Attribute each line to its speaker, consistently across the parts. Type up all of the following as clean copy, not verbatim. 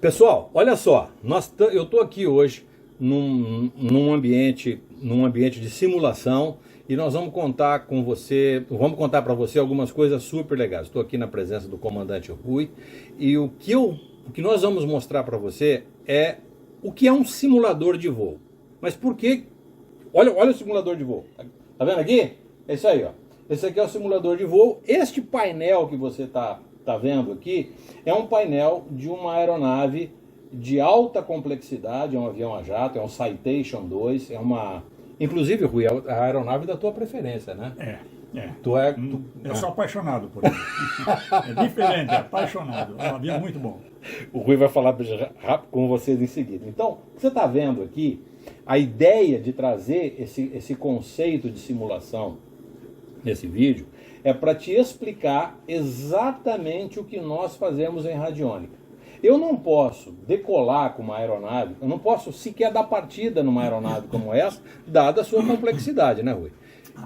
Speaker 1: Pessoal, olha só, eu estou aqui hoje num ambiente de simulação e nós vamos contar para você algumas coisas super legais. Estou aqui na presença do comandante Rui e o que nós vamos mostrar para você é o que é um simulador de voo. Mas por que? Olha o simulador de voo. Tá vendo aqui? É isso aí, ó. Esse aqui é o simulador de voo. Este painel que você tá vendo aqui é um painel de uma aeronave de alta complexidade, é um avião a jato, é um Citation 2, inclusive, Rui, é a aeronave da tua preferência, né?
Speaker 2: Eu sou apaixonado por ele. É diferente, é apaixonado. É um avião muito bom.
Speaker 1: O Rui vai falar rápido com vocês em seguida. Então, o que você está vendo aqui, a ideia de trazer esse conceito de simulação nesse vídeo é para te explicar exatamente o que nós fazemos em radiônica. Eu não posso decolar com uma aeronave, eu não posso sequer dar partida numa aeronave como essa, dada a sua complexidade, né, Rui?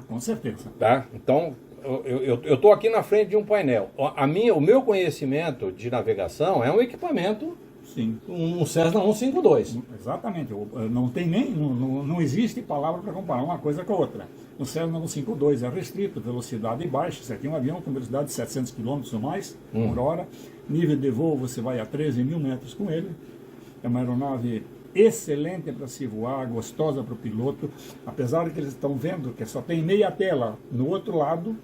Speaker 2: Com certeza.
Speaker 1: Tá? Então, eu estou aqui na frente de um painel. O meu conhecimento de navegação é um equipamento,
Speaker 2: sim,
Speaker 1: um Cessna 152.
Speaker 2: Exatamente. Não existe palavra para comparar uma coisa com a outra. O Cessna 152 é restrito, velocidade baixa. Você tem um avião com velocidade de 700 km ou mais por hora. Nível de voo, você vai a 13 mil metros com ele. É uma aeronave excelente para se voar, gostosa para o piloto. Apesar de que eles estão vendo que só tem meia tela no outro lado.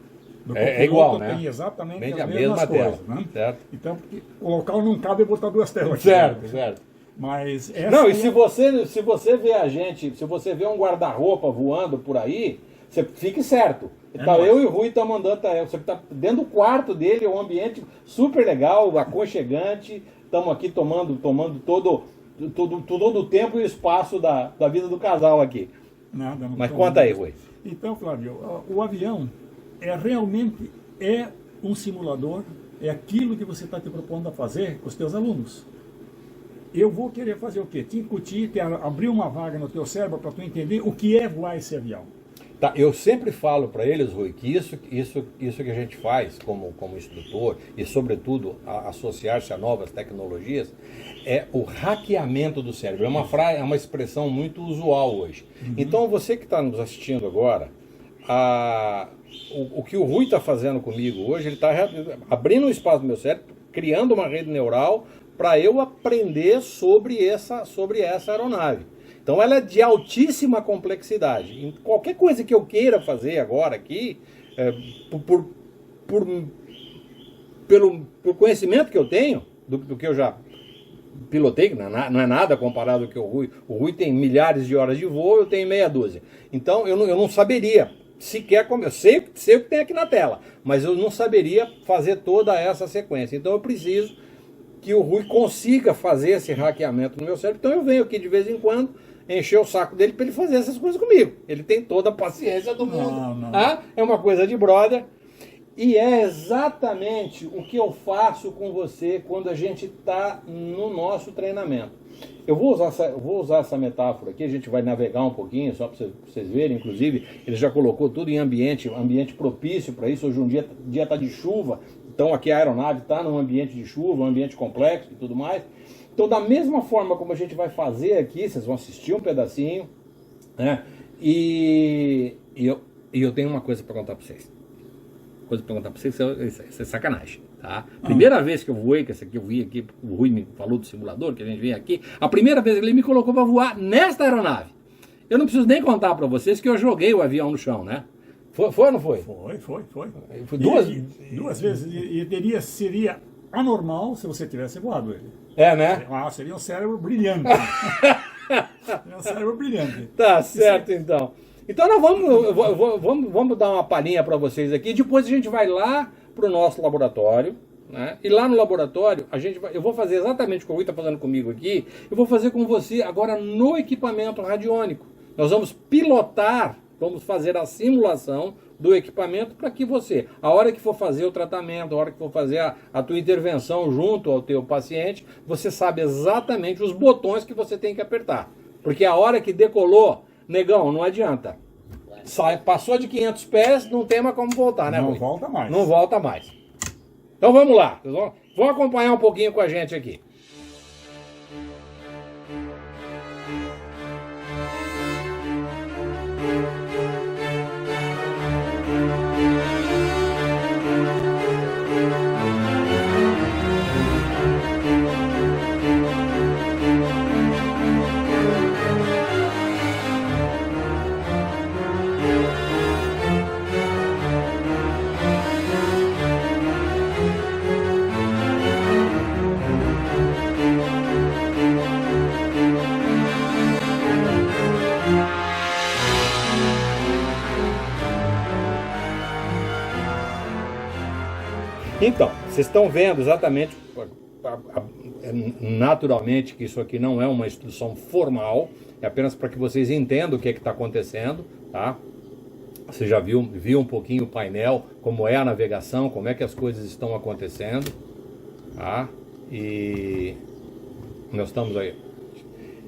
Speaker 1: É igual, né?
Speaker 2: Tem exatamente
Speaker 1: bem
Speaker 2: as mesmas coisas,
Speaker 1: tela,
Speaker 2: né?
Speaker 1: Certo.
Speaker 2: Então, porque o local não cabe botar duas telas.
Speaker 1: Certo.
Speaker 2: Mas
Speaker 1: não, e se você vê se você vê um guarda-roupa voando por aí, você fique certo. Então, eu e o Rui estamos andando, você está dentro do quarto dele, é um ambiente super legal, aconchegante. Estamos aqui tomando todo o tempo e o espaço da vida do casal aqui. Mas conta aí, Rui.
Speaker 2: Então, Flávio, o avião realmente é um simulador, é aquilo que você está te propondo a fazer com os teus alunos. Eu vou querer fazer o quê? Te incutir, abrir uma vaga no teu cérebro para tu entender o que é voar esse avião.
Speaker 1: Tá, eu sempre falo para eles, Rui, que isso que a gente faz como instrutor e, sobretudo, associar-se a novas tecnologias, é o hackeamento do cérebro. É uma expressão muito usual hoje. Então, você que está nos assistindo agora, o que o Rui está fazendo comigo hoje, ele está abrindo um espaço no meu cérebro, criando uma rede neural para eu aprender sobre essa aeronave. Então ela é de altíssima complexidade. Qualquer coisa que eu queira fazer agora aqui, pelo conhecimento que eu tenho, do que eu já pilotei, que não é nada comparado ao que o Rui tem milhares de horas de voo, eu tenho meia dúzia. Então eu não saberia sequer como. Eu sei o que tem aqui na tela, mas eu não saberia fazer toda essa sequência. Então eu preciso que o Rui consiga fazer esse hackeamento no meu cérebro. Então eu venho aqui de vez em quando encher o saco dele para ele fazer essas coisas comigo. Ele tem toda a paciência do mundo.
Speaker 2: Não.
Speaker 1: É uma coisa de brother. E é exatamente o que eu faço com você quando a gente está no nosso treinamento. Eu vou usar essa metáfora aqui, a gente vai navegar um pouquinho, só para vocês verem. Inclusive, ele já colocou tudo em ambiente propício para isso. Hoje um dia está de chuva, então aqui a aeronave está num ambiente de chuva, um ambiente complexo e tudo mais. Então, da mesma forma como a gente vai fazer aqui, vocês vão assistir um pedacinho, né? E eu tenho uma coisa para contar para vocês. Isso é sacanagem, tá? Primeira vez que eu voei, que essa aqui eu vi aqui, o Rui me falou do simulador, que a gente vem aqui, a primeira vez que ele me colocou para voar nesta aeronave. Eu não preciso nem contar para vocês que eu joguei o avião no chão, né? Foi ou não foi?
Speaker 2: Foi duas vezes. E seria anormal se você tivesse voado ele.
Speaker 1: Né?
Speaker 2: Seria um cérebro brilhante. Seria um cérebro brilhante.
Speaker 1: Tá certo, então. Então nós vamos dar uma palhinha para vocês aqui. Depois a gente vai lá para o nosso laboratório, né? E lá no laboratório eu vou fazer exatamente o que o Rui está fazendo comigo aqui. Eu vou fazer com você agora no equipamento radiônico. Nós vamos pilotar, vamos fazer a simulação do equipamento para que você, a hora que for fazer o tratamento, a hora que for fazer a tua intervenção junto ao teu paciente, você sabe exatamente os botões que você tem que apertar. Porque a hora que decolou, negão, não adianta. Passou de 500 pés, não tem mais como voltar, né, Rui?
Speaker 2: Não volta mais.
Speaker 1: Não volta mais. Então vamos lá. Vão acompanhar um pouquinho com a gente aqui. Então, vocês estão vendo exatamente, naturalmente, que isso aqui não é uma instrução formal, é apenas para que vocês entendam o que está acontecendo, tá? Você já viu um pouquinho o painel, como é a navegação, como é que as coisas estão acontecendo, tá? E nós estamos aí,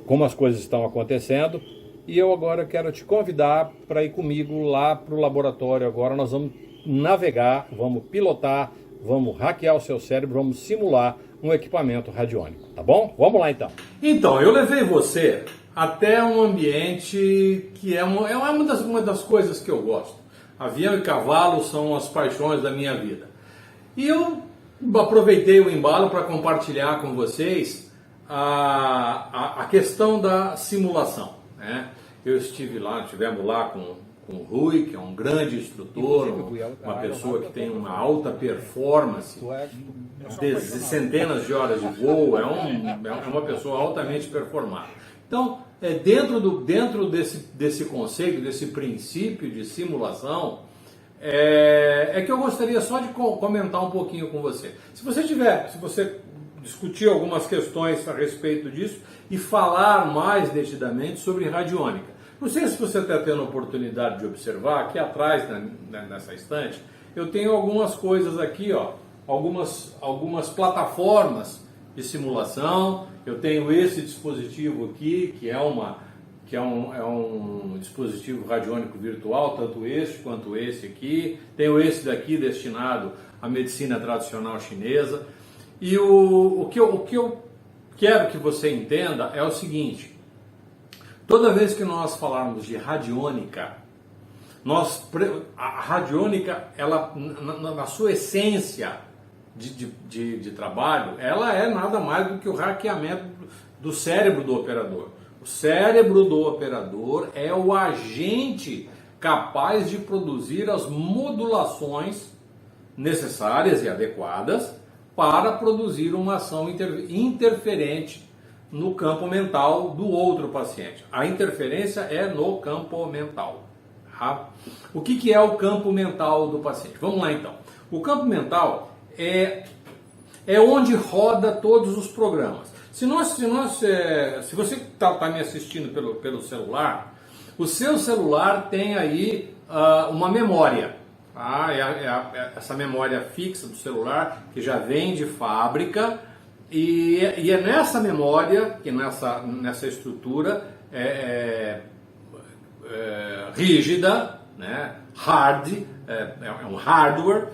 Speaker 1: como as coisas estão acontecendo, e eu agora quero te convidar para ir comigo lá para o laboratório. Agora nós vamos navegar, vamos pilotar, vamos hackear o seu cérebro, vamos simular um equipamento radiônico, tá bom? Vamos lá então. Então, eu levei você até um ambiente que é uma das coisas que eu gosto. Avião e cavalo são as paixões da minha vida. E eu aproveitei o embalo para compartilhar com vocês a questão da simulação, né? Estivemos lá com o Rui, que é um grande instrutor, uma pessoa que tem uma alta performance, centenas de horas de voo, é uma pessoa altamente performada. Então, dentro desse conceito, desse princípio de simulação, é que eu gostaria só de comentar um pouquinho com você. Se você discutir algumas questões a respeito disso e falar mais detidamente sobre radiônica. Não sei se você está tendo a oportunidade de observar, aqui atrás, nessa estante, eu tenho algumas coisas aqui, ó, algumas plataformas de simulação. Eu tenho esse dispositivo aqui, que é um dispositivo radiônico virtual, tanto este quanto esse aqui. Tenho esse daqui destinado à medicina tradicional chinesa. E o que eu quero que você entenda é o seguinte: toda vez que nós falarmos de radiônica, a radiônica, ela, na sua essência de trabalho, ela é nada mais do que o hackeamento do cérebro do operador. O cérebro do operador é o agente capaz de produzir as modulações necessárias e adequadas para produzir uma ação interferente no campo mental do outro paciente. A interferência é no campo mental. Tá? O que é o campo mental do paciente? Vamos lá então. O campo mental é onde roda todos os programas. Se você está me assistindo pelo celular, o seu celular tem aí uma memória. Tá? Essa memória fixa do celular que já vem de fábrica. E é nessa memória, que nessa estrutura rígida, né, é um hardware,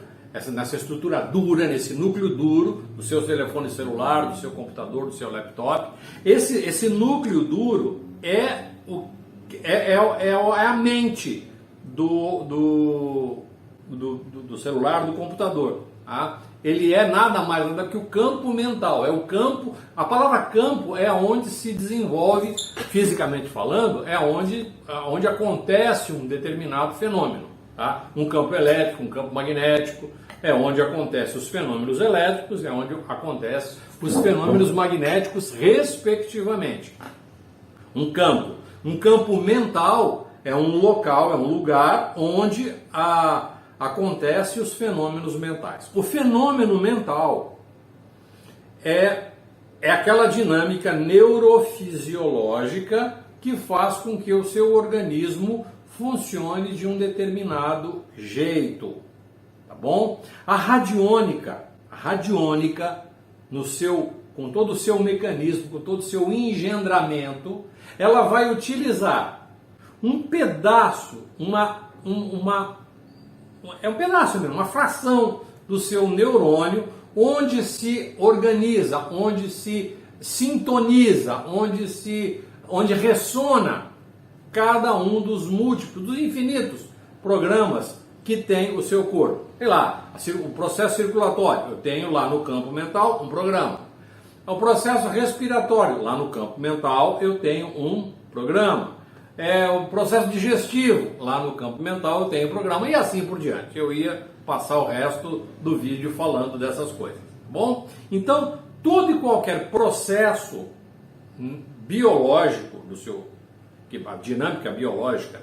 Speaker 1: nessa estrutura dura, nesse núcleo duro do seu telefone celular, do seu computador, do seu laptop. Esse núcleo duro é a mente do celular, do computador. Tá? Ele é nada mais nada que o campo mental. A palavra campo é onde se desenvolve, fisicamente falando, é onde acontece um determinado fenômeno. Tá? Um campo elétrico, um campo magnético, é onde acontecem os fenômenos elétricos, é onde acontecem os fenômenos magnéticos, respectivamente. Um campo mental é um local, é um lugar onde acontecem os fenômenos mentais. O fenômeno mental é aquela dinâmica neurofisiológica que faz com que o seu organismo funcione de um determinado jeito, tá bom? A radiônica, com todo o seu mecanismo, com todo o seu engendramento, ela vai utilizar um pedaço, uma fração do seu neurônio, onde se organiza, onde se sintoniza, onde ressona cada um dos múltiplos, dos infinitos programas que tem o seu corpo. Sei lá, o processo circulatório, eu tenho lá no campo mental um programa. O processo respiratório, lá no campo mental eu tenho um programa. O processo digestivo, lá no campo mental eu tenho um programa, e assim por diante. Eu ia passar o resto do vídeo falando dessas coisas, tá bom? Então, todo e qualquer processo biológico a dinâmica biológica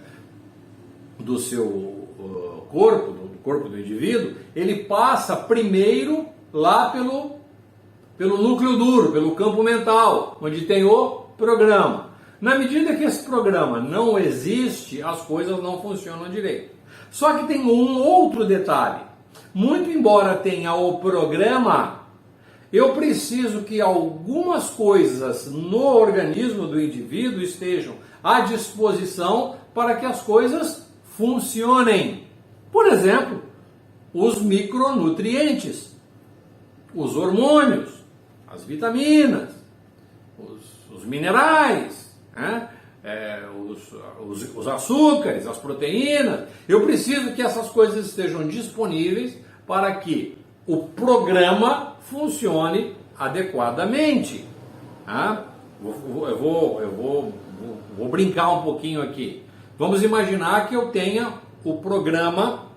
Speaker 1: do seu do corpo do indivíduo, ele passa primeiro lá pelo núcleo duro, pelo campo mental, onde tem o programa. Na medida que esse programa não existe, as coisas não funcionam direito. Só que tem um outro detalhe. Muito embora tenha o programa, eu preciso que algumas coisas no organismo do indivíduo estejam à disposição para que as coisas funcionem. Por exemplo, os micronutrientes, os hormônios, as vitaminas, os minerais, né? Os açúcares, as proteínas. Eu preciso que essas coisas estejam disponíveis para que o programa funcione adequadamente. Tá? Eu vou brincar um pouquinho aqui. Vamos imaginar que eu tenha o programa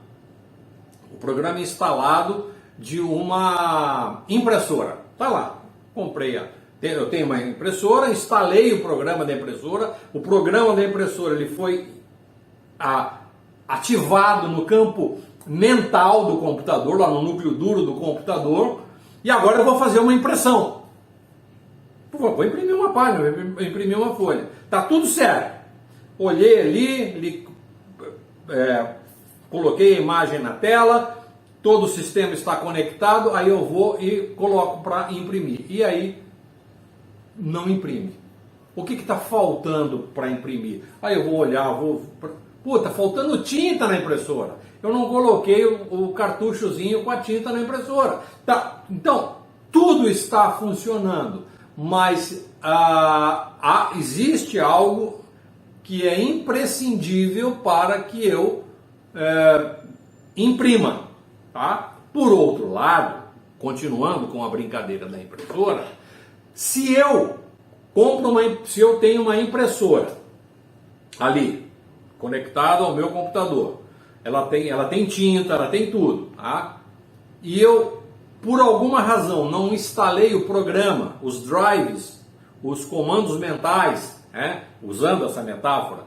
Speaker 1: instalado de uma impressora. Tá lá, eu tenho uma impressora, instalei o programa da impressora. O programa da impressora ele foi ativado no campo mental do computador, lá no núcleo duro do computador, e agora eu vou fazer uma impressão. Vou imprimir uma página, vou imprimir uma folha. Tá tudo certo. Olhei ali, coloquei a imagem na tela, todo o sistema está conectado, aí eu vou e coloco para imprimir. E aí não imprime. O que está faltando para imprimir? Aí eu vou olhar, tá faltando tinta na impressora. Eu não coloquei o cartuchozinho com a tinta na impressora. Tá, então, tudo está funcionando, mas existe algo que é imprescindível para que eu imprima. Tá? Por outro lado, continuando com a brincadeira da impressora, se eu tenho uma impressora ali, conectada ao meu computador, ela tem tinta, ela tem tudo, tá? E eu, por alguma razão, não instalei o programa, os drives, os comandos mentais, usando essa metáfora,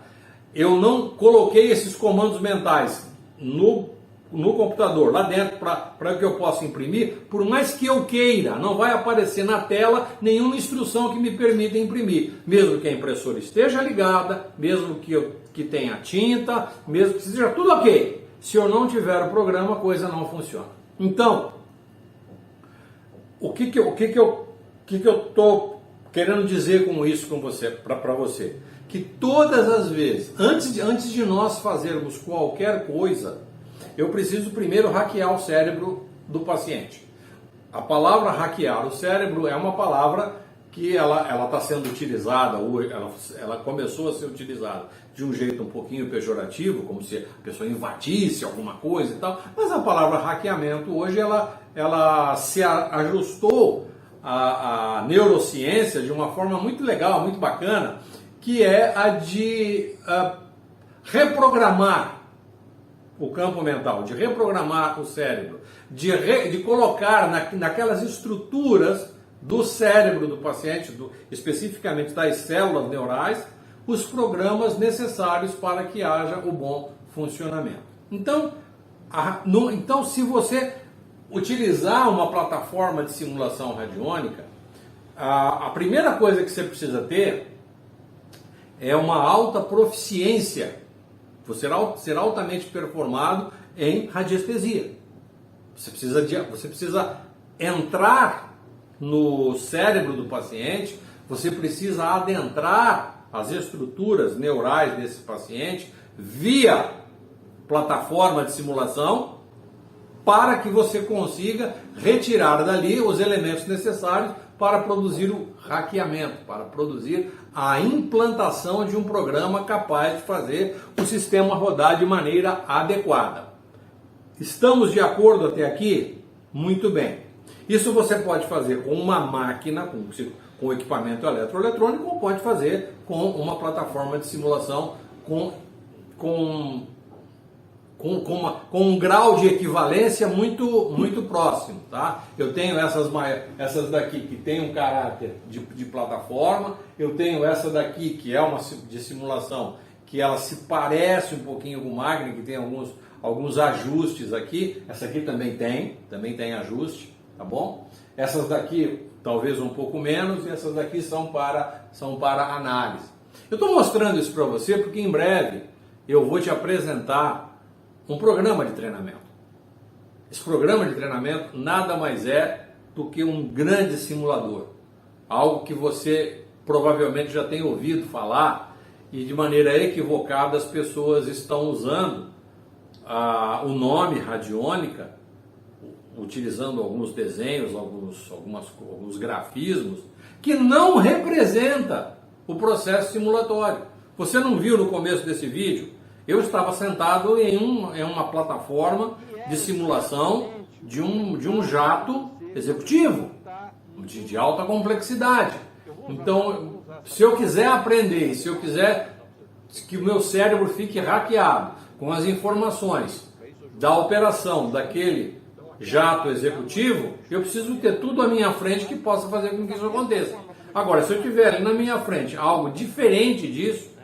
Speaker 1: eu não coloquei esses comandos mentais no computador, lá dentro, para que eu possa imprimir, por mais que eu queira, não vai aparecer na tela nenhuma instrução que me permita imprimir, mesmo que a impressora esteja ligada, mesmo que tenha tinta, mesmo que seja tudo ok. Se eu não tiver o programa, a coisa não funciona. Então, o que eu estou querendo dizer com isso para você? Que todas as vezes, antes de nós fazermos qualquer coisa, eu preciso primeiro hackear o cérebro do paciente. A palavra hackear o cérebro é uma palavra que ela está sendo utilizada, ou ela começou a ser utilizada de um jeito um pouquinho pejorativo, como se a pessoa invadisse alguma coisa e tal, mas a palavra hackeamento hoje ela se ajustou à neurociência de uma forma muito legal, muito bacana, que é a de reprogramar o campo mental, de reprogramar o cérebro, de colocar naquelas estruturas do cérebro do paciente, especificamente das células neurais, os programas necessários para que haja o bom funcionamento. Então, se você utilizar uma plataforma de simulação radiônica, a primeira coisa que você precisa ter é uma alta proficiência. Você será altamente performado em radiestesia. Você precisa entrar no cérebro do paciente, você precisa adentrar as estruturas neurais desse paciente via plataforma de simulação para que você consiga retirar dali os elementos necessários para produzir o hackeamento, para produzir a implantação de um programa capaz de fazer o sistema rodar de maneira adequada. Estamos de acordo até aqui? Muito bem. Isso você pode fazer com uma máquina, com equipamento eletroeletrônico, ou pode fazer com uma plataforma de simulação com um grau de equivalência muito próximo, tá? Eu tenho essas daqui que tem um caráter de plataforma, eu tenho essa daqui que é uma de simulação que ela se parece um pouquinho com o Magni, que tem alguns ajustes aqui. Essa aqui também tem ajuste, tá bom? Essas daqui talvez um pouco menos e essas daqui são para análise. Eu estou mostrando isso para você porque em breve eu vou te apresentar um programa de treinamento. Esse programa de treinamento nada mais é do que um grande simulador. Algo que você provavelmente já tem ouvido falar e de maneira equivocada as pessoas estão usando o nome radiônica, utilizando alguns desenhos, alguns grafismos, que não representa o processo simulatório. Você não viu no começo desse vídeo? Eu estava sentado em uma plataforma de simulação de um jato executivo, de alta complexidade. Então, se eu quiser aprender, se eu quiser que o meu cérebro fique hackeado com as informações da operação daquele jato executivo, eu preciso ter tudo à minha frente que possa fazer com que isso aconteça. Agora, se eu tiver ali na minha frente algo diferente disso,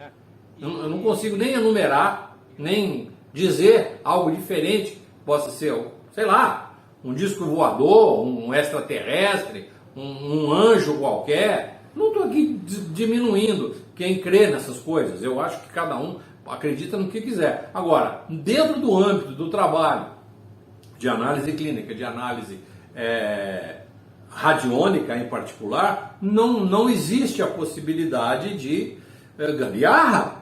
Speaker 1: eu não consigo nem enumerar, nem dizer algo diferente, possa ser, sei lá, um disco voador, um extraterrestre, um anjo qualquer. Não estou aqui diminuindo quem crê nessas coisas. Eu acho que cada um acredita no que quiser. Agora, dentro do âmbito do trabalho de análise clínica, de análise radiônica em particular, não existe a possibilidade de gambiarra.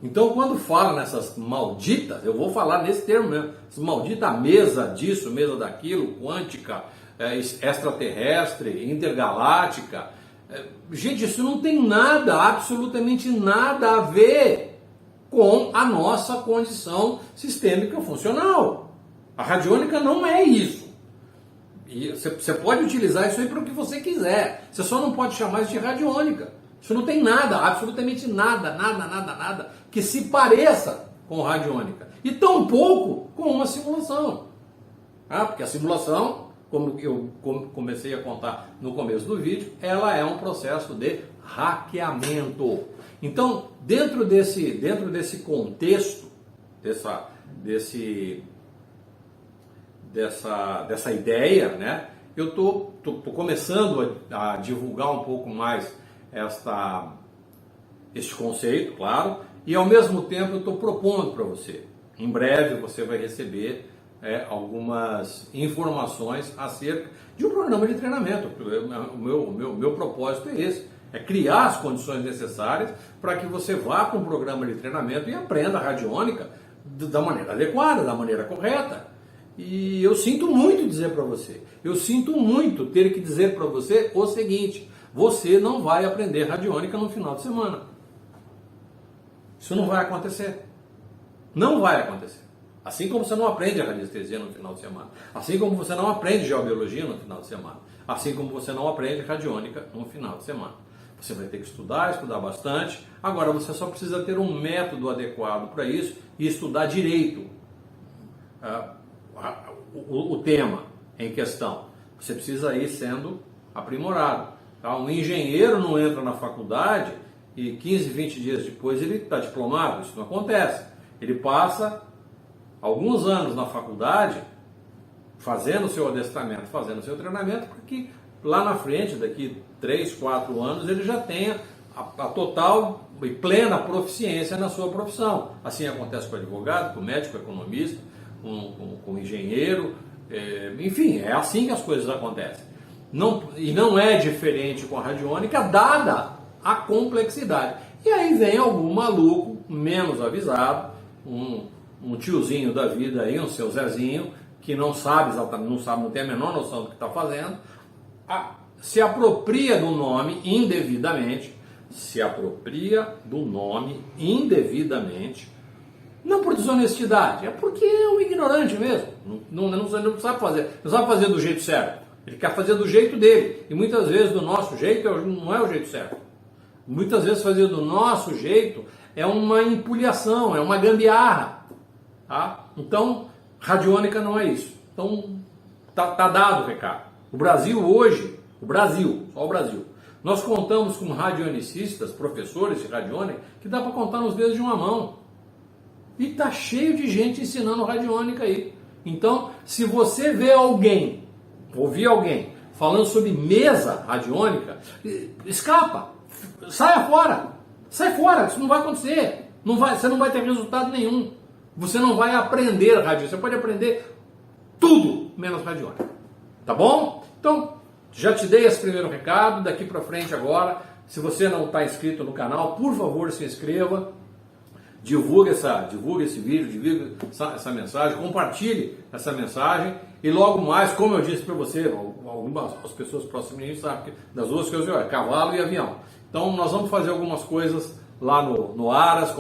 Speaker 1: Então, quando fala nessas malditas, eu vou falar nesse termo mesmo, maldita mesa disso, mesa daquilo, quântica, extraterrestre, intergaláctica. Gente, isso não tem nada, absolutamente nada a ver com a nossa condição sistêmica funcional. A radiônica não é isso. E você pode utilizar isso aí para o que você quiser. Você só não pode chamar isso de radiônica. Isso não tem nada, absolutamente nada que se pareça com radiônica. E tampouco com uma simulação. Porque a simulação, como eu comecei a contar no começo do vídeo, ela é um processo de hackeamento. Então, dentro desse contexto, dessa ideia, né, eu tô começando a divulgar um pouco mais este conceito, claro, e ao mesmo tempo eu estou propondo para você. Em breve você vai receber algumas informações acerca de um programa de treinamento. O meu propósito é esse, é criar as condições necessárias para que você vá para um programa de treinamento e aprenda a radiônica da maneira adequada, da maneira correta. E eu sinto muito dizer para você, eu sinto muito ter que dizer para você o seguinte: você não vai aprender radiônica no final de semana. Isso não vai acontecer. Não vai acontecer. Assim como você não aprende a radiestesia no final de semana. Assim como você não aprende geobiologia no final de semana. Assim como você não aprende radiônica no final de semana. Você vai ter que estudar bastante. Agora você só precisa ter um método adequado para isso e estudar direito o tema em questão. Você precisa ir sendo aprimorado. Tá? Um engenheiro não entra na faculdade e 15, 20 dias depois ele está diplomado. Isso não acontece. Ele passa alguns anos na faculdade fazendo o seu adestramento, fazendo o seu treinamento, para que lá na frente, daqui 3, 4 anos, ele já tenha a total e plena proficiência na sua profissão. Assim acontece com o advogado, com o médico, com o economista, com o engenheiro, enfim, é assim que as coisas acontecem. E não é diferente com a radiônica, dada a complexidade. E aí vem algum maluco menos avisado, um tiozinho da vida aí, um seu Zezinho, que não sabe exatamente, não tem a menor noção do que está fazendo, se apropria do nome indevidamente, não por desonestidade, é porque é um ignorante mesmo, não sabe fazer do jeito certo, ele quer fazer do jeito dele, e muitas vezes do nosso jeito não é o jeito certo, muitas vezes fazer do nosso jeito é uma empulhação, é uma gambiarra, tá? Então, radiônica não é isso. Então, tá dado o recado. O Brasil hoje, só o Brasil, nós contamos com radionicistas, professores de radiônica, que dá para contar nos dedos de uma mão. E tá cheio de gente ensinando radiônica aí. Então, se você vê alguém, ouvir alguém falando sobre mesa radiônica, escapa, saia fora, sai fora, isso não vai acontecer, você não vai ter resultado nenhum, você não vai aprender radiônica, você pode aprender tudo menos radiônica, tá bom? Então, já te dei esse primeiro recado, daqui para frente agora, se você não está inscrito no canal, por favor se inscreva, divulgue esse vídeo, divulgue essa mensagem, compartilhe essa mensagem e logo mais, como eu disse para você, algumas as pessoas próximas de mim sabem das duas coisas, cavalo e avião. Então nós vamos fazer algumas coisas lá no Aras,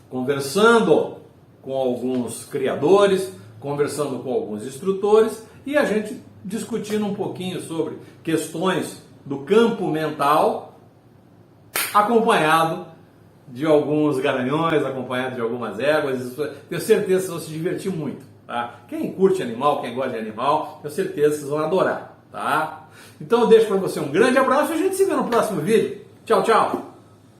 Speaker 1: conversando com alguns criadores, conversando com alguns instrutores e a gente discutindo um pouquinho sobre questões do campo mental, acompanhado de alguns garanhões, acompanhado de algumas éguas. Tenho certeza que vocês vão se divertir muito, tá? Quem curte animal, quem gosta de animal, tenho certeza que vocês vão adorar, tá? Então eu deixo para você um grande abraço e a gente se vê no próximo vídeo. Tchau, tchau!